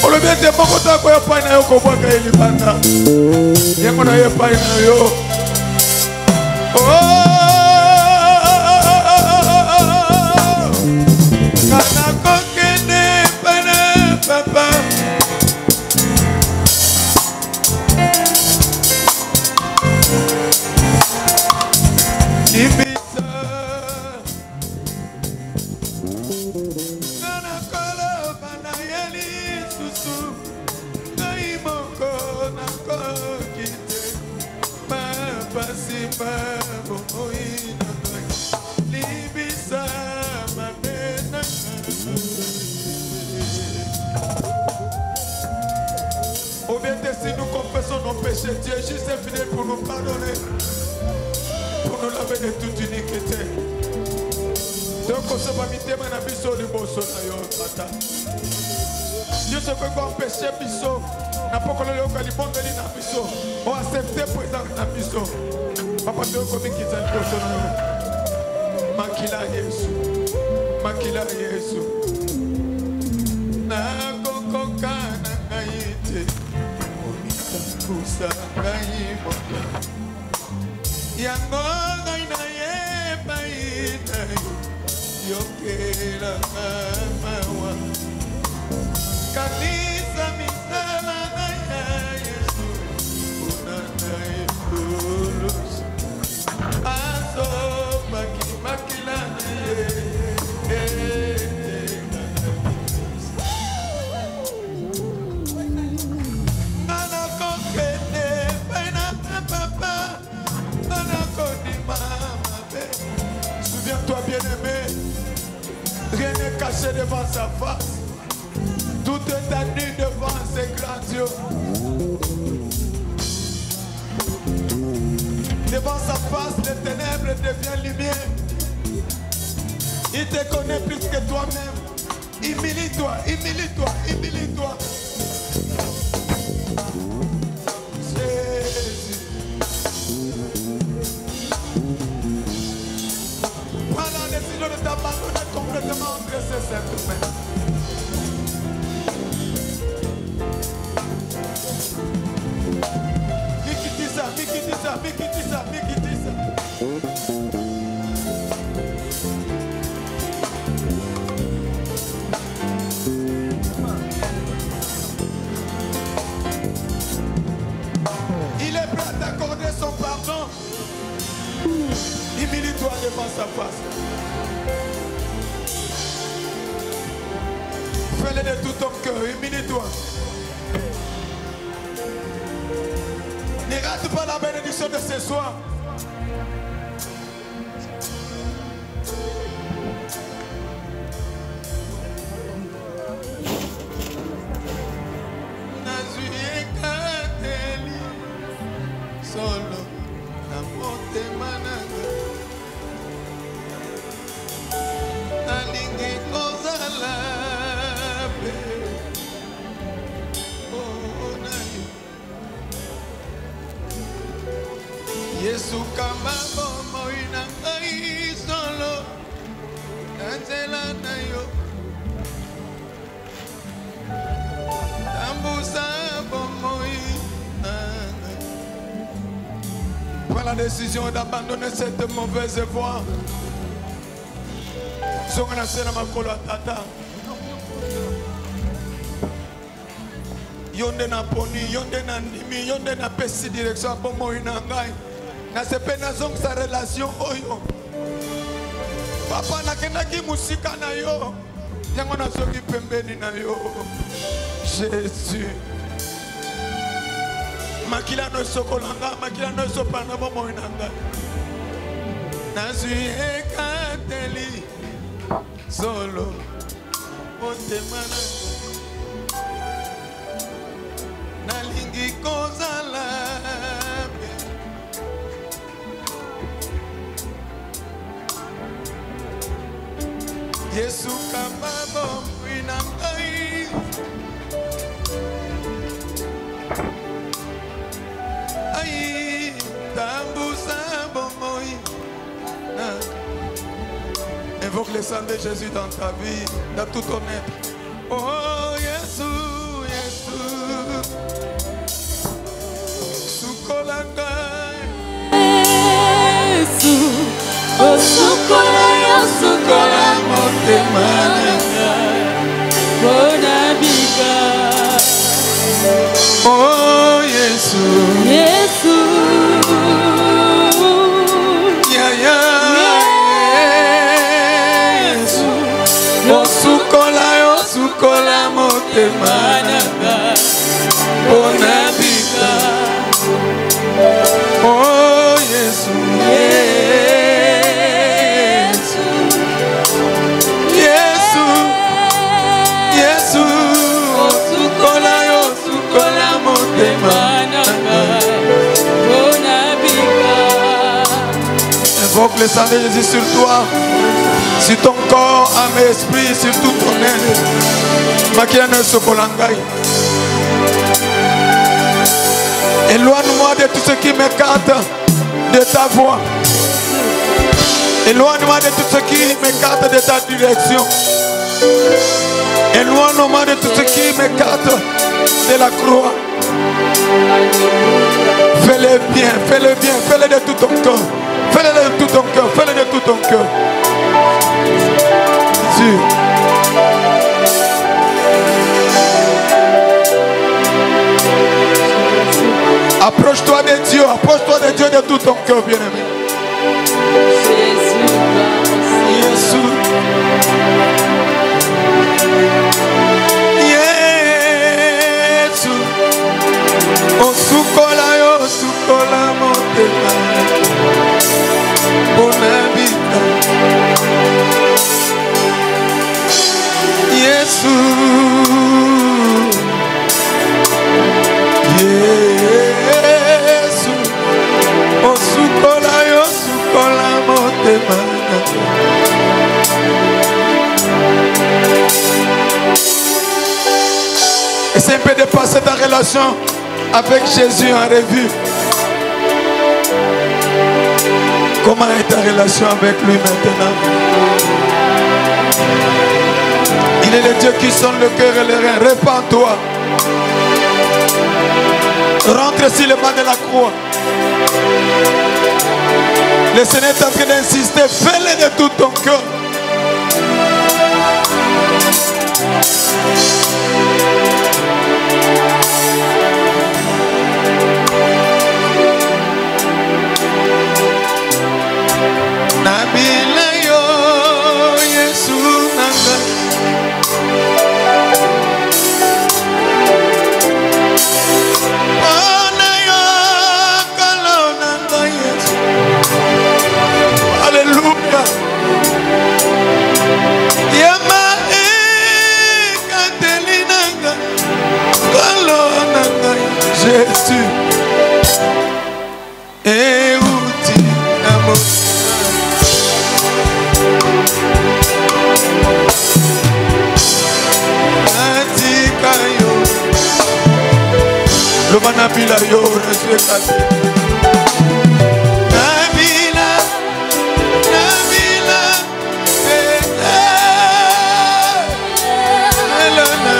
olobi ete moko tako epai na yo kobwaka ye libanda yango na ye epai na yo Papa Ibisa Nana kolo bana yeli susu Nai moko nako kite Papa simba bomoi nangai Libisa mabena Au bien si nous confessons nos péchés, Dieu est juste et fidèle pour nous pardonner, pour nous laver de toute iniquité. Donc on se va miter maintenant biso liboso na yo tata. Dieu se fait quoi péché biso, n'a pas collé au calibondeli na biso, on accepte présent na biso. Papa Dieu comme qui t'a liboso na yo. Makila Yesu, makila Yesu. Na kokoka na ngaite. Kusangai moka yango ngai na ye paina yokela mawa kanisa misala na ya Yesu unana yesus aso makila ye Souviens-toi bien-aimé, rien n'est caché devant sa face. Tout toute ta nuit devant ces grands dieux. Devant sa face, les ténèbres deviennent lumière. Il te connaît plus que toi-même. Humilie-toi, humilie-toi, humilie-toi. Jésus. Prends la décision de t'abandonner complètement entre ses saintes mains. Mikitisa, Mikitisa, Mikitisa, Mikitisa. Il est prêt à t'accorder son pardon. Humilie-toi devant sa face. Fais-le de tout ton cœur, humilie-toi. Ne rate pas la bénédiction de ce soir. Solo na motema nanga nalingi kozala pe na Yesu kama bomoi na ngai solo na nzela na yo tambusa bomoi. Prends la décision d'abandonner cette mauvaise voie. Zonga sena makolo tata. Yonde na poni, yonde na nimi, yonde na pesi direction bomo inangai. Na sepe na zong sa relation oyo. Papa na kenaki musika na yo. Yango na zoki pembeni na yo. Jésus. Makila no sokolanga, makila no sopana bomo inanga. Nazui ekateli solo otemana nalingi kozala Yesu kama bomo inangai. Aïe, tambusa bomoi. Invoque le sang de Jésus dans ta vie, dans tout ton être. Oh, Jésus, Jésus. Sukolanga. Jésus. Oh, sukola, sukola, motema nanga. Bonabika. Oh, Jésus. Jésus. Yeah, yeah. Sukola motema nanga bonabika. Oh Yesu, Yesu, Yesu, Yesu. Oh sukola motema nanga bonabika. Invoque le sang de Jésus sur toi, sur ton corps, âme et esprit, sur tout ton être. Makiana Sokolangai. Éloigne-moi de tout ce qui m'écarte de ta voix. Éloigne-moi de tout ce qui m'écarte de ta direction. Éloigne-moi de tout ce qui m'écarte de la croix. Fais-le bien, fais-le bien, fais-le de tout ton cœur. Fais-le de tout ton cœur, fais-le de tout ton cœur. Jésus. Approche-toi de Dieu de tout ton cœur, bien-aimé. Jésus. Jésus. Oh, sukola motema. Bonabika. Jésus. de passer ta relation avec Jésus en revue. Comment est ta relation avec lui maintenant? Il est le Dieu qui sonne le cœur et les reins. Répands-toi. Rentre sur le banc de la croix. Le Seigneur est en train d'insister. Fais-le de tout ton cœur. Nabila yo Yesu nanga. Ona yo kalo nanga Yesu. Alléluia. Yama kateli nanga. Kalo nanga Jésus. Euti namo. Le manabila yo respecte. Nabila, Nabila, Elana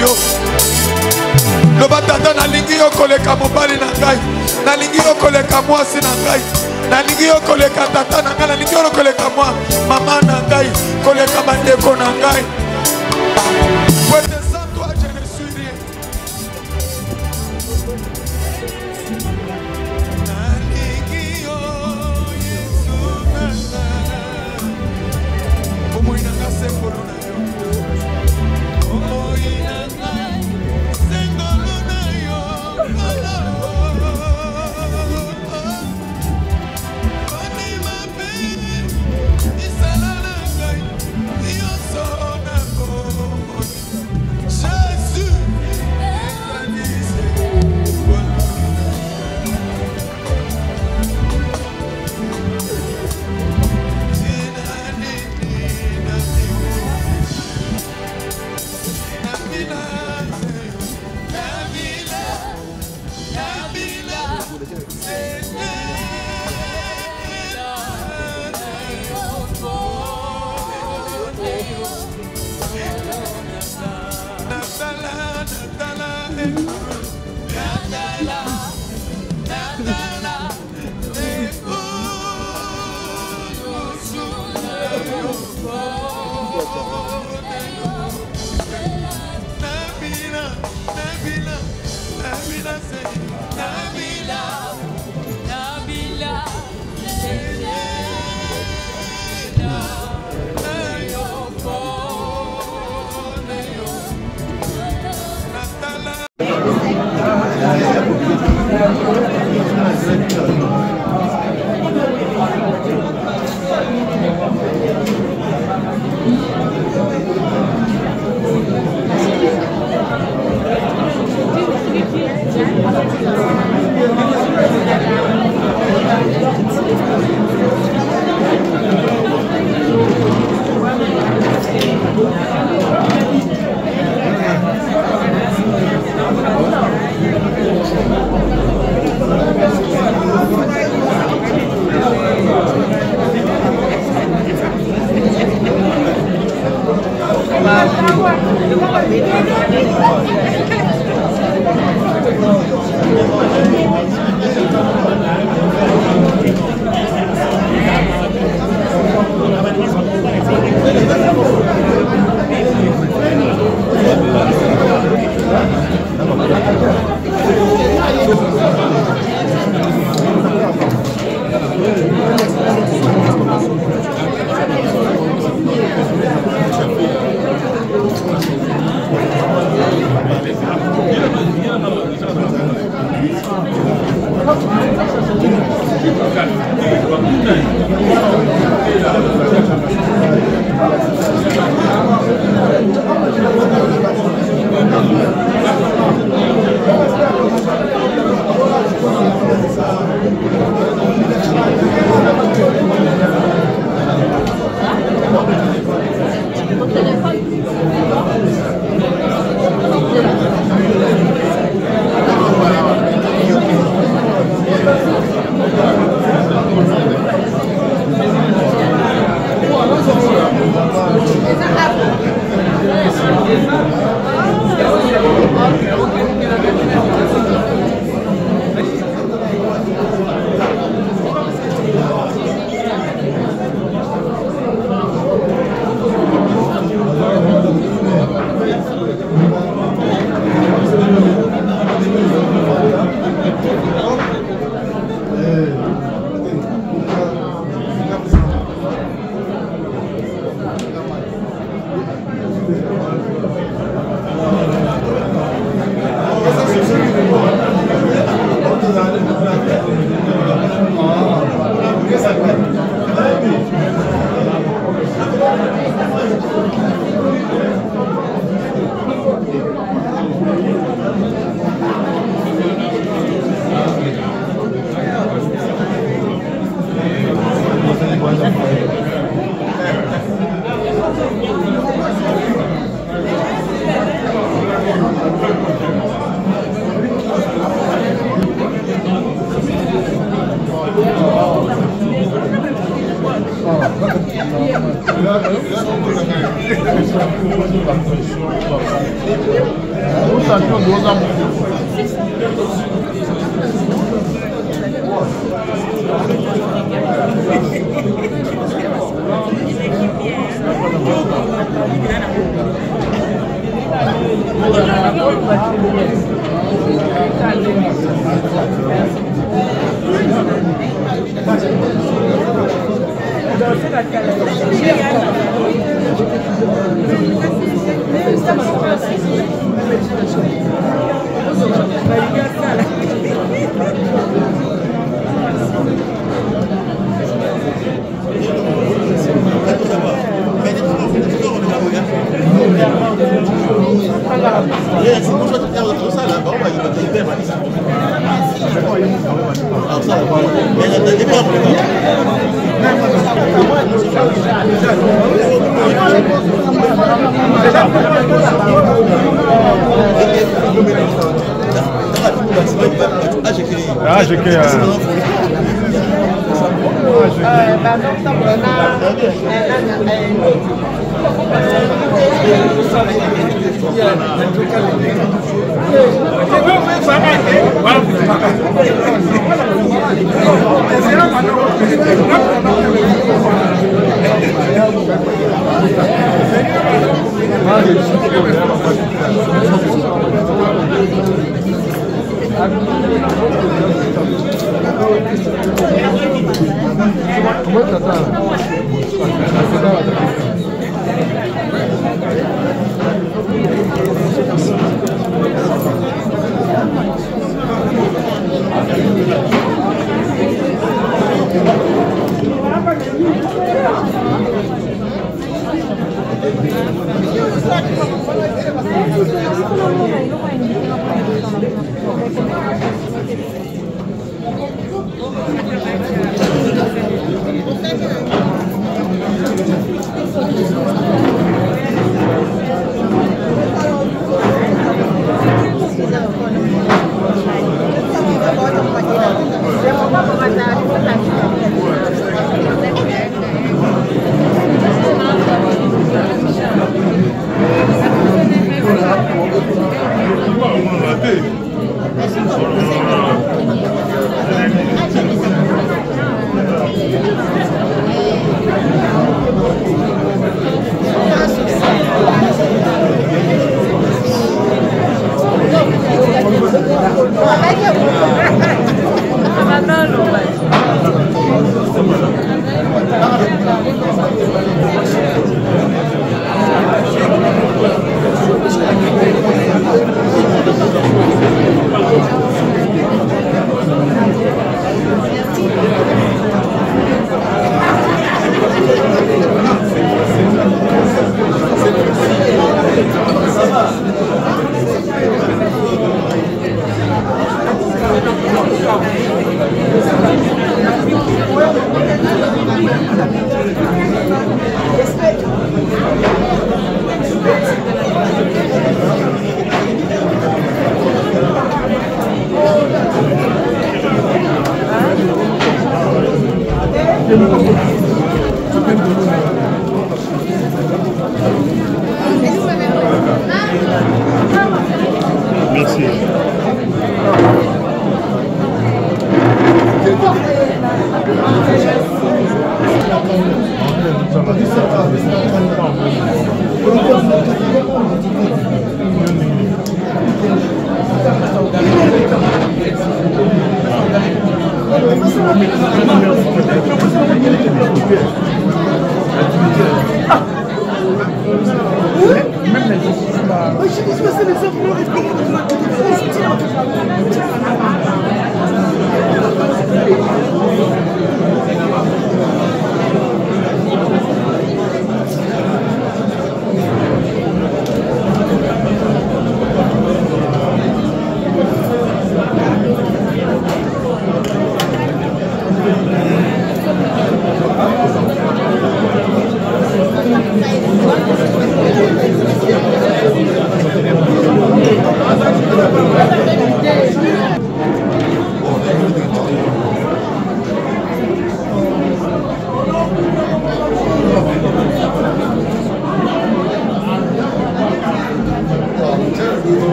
yo, le batata na lingi yo koleka mobali na ngai, na lingi yo koleka mwasi na ngai, na lingi yo koleka tata na ngai, na lingi yo koleka mama na ngai, koleka bandeko na ngai. Sans toi je ne suis rien. Na lingi yo Yesu na ngai, omo inanga sekolo na yo.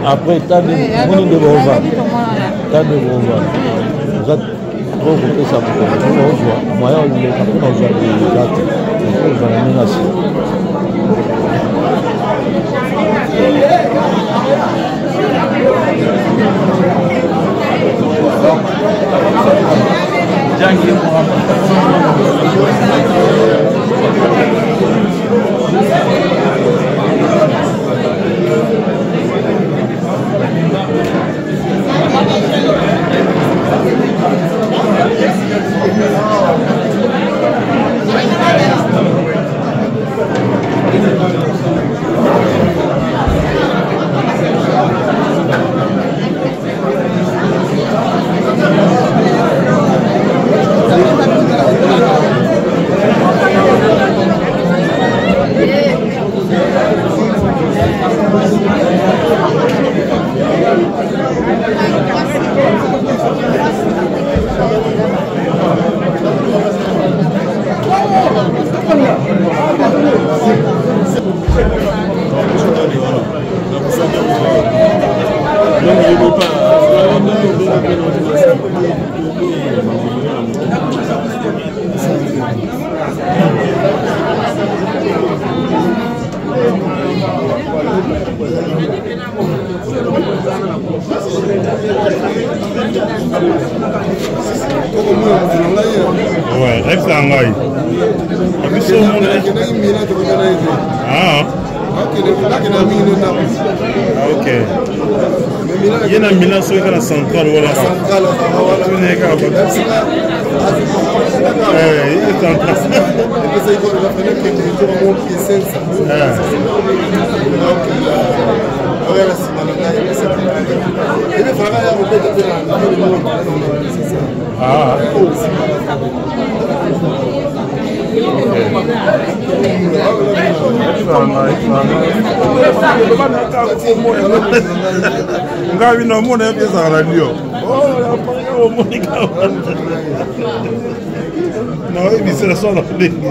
Après, t'as des bovins. T'as des bovins. Vous êtes trop coupé ça pour que moi, on est après dans des dates. Vous en avez assez. Ouais, rêve ça en gagne. Ah. Ok. Il y a un Milan sur la centrale voilà. Tu n'es qu'à il est ah. Ngavi no mona ya pesa radio. Oh, Monica. No, hivi sasa solo ndingi.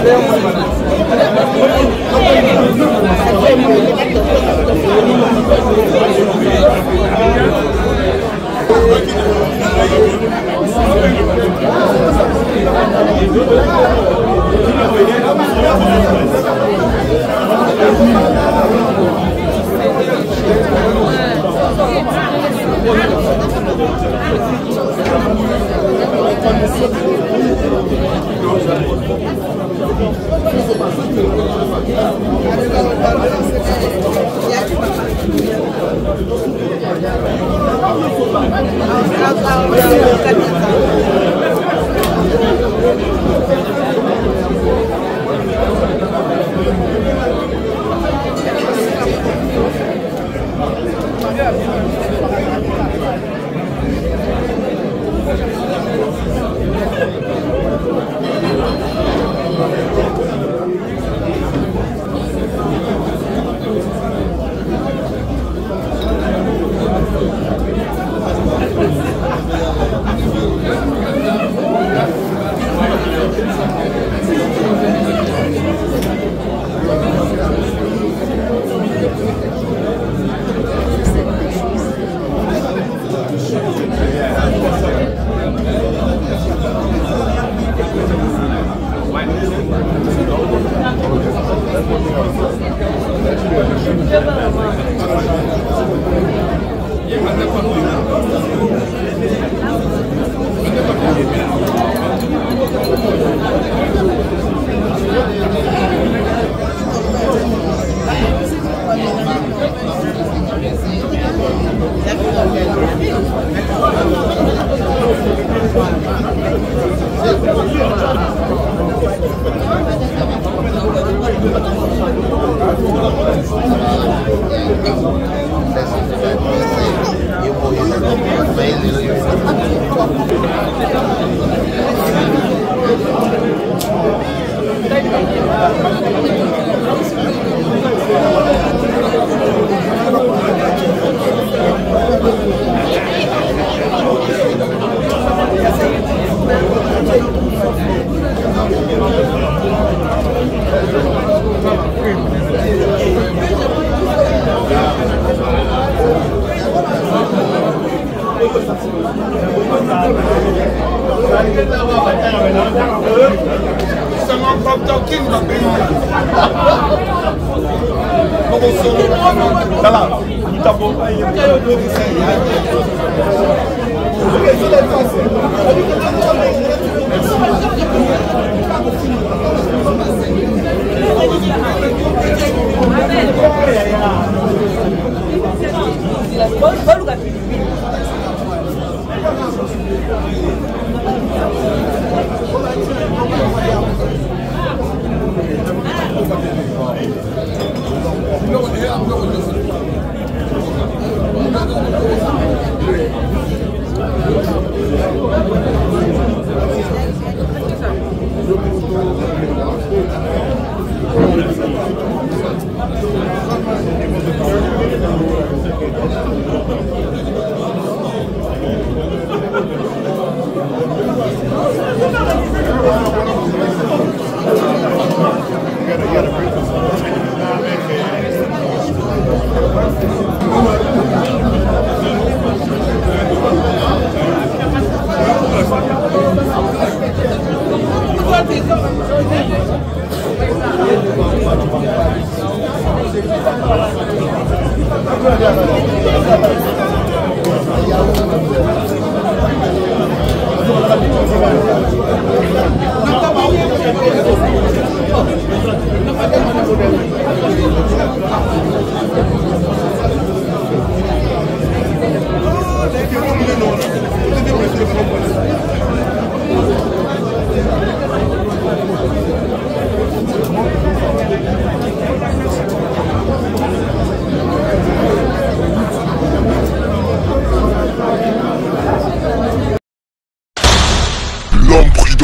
Gracias.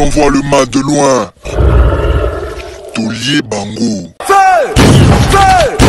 On voit le mal de loin. Taulier Bango. Feu! Feu!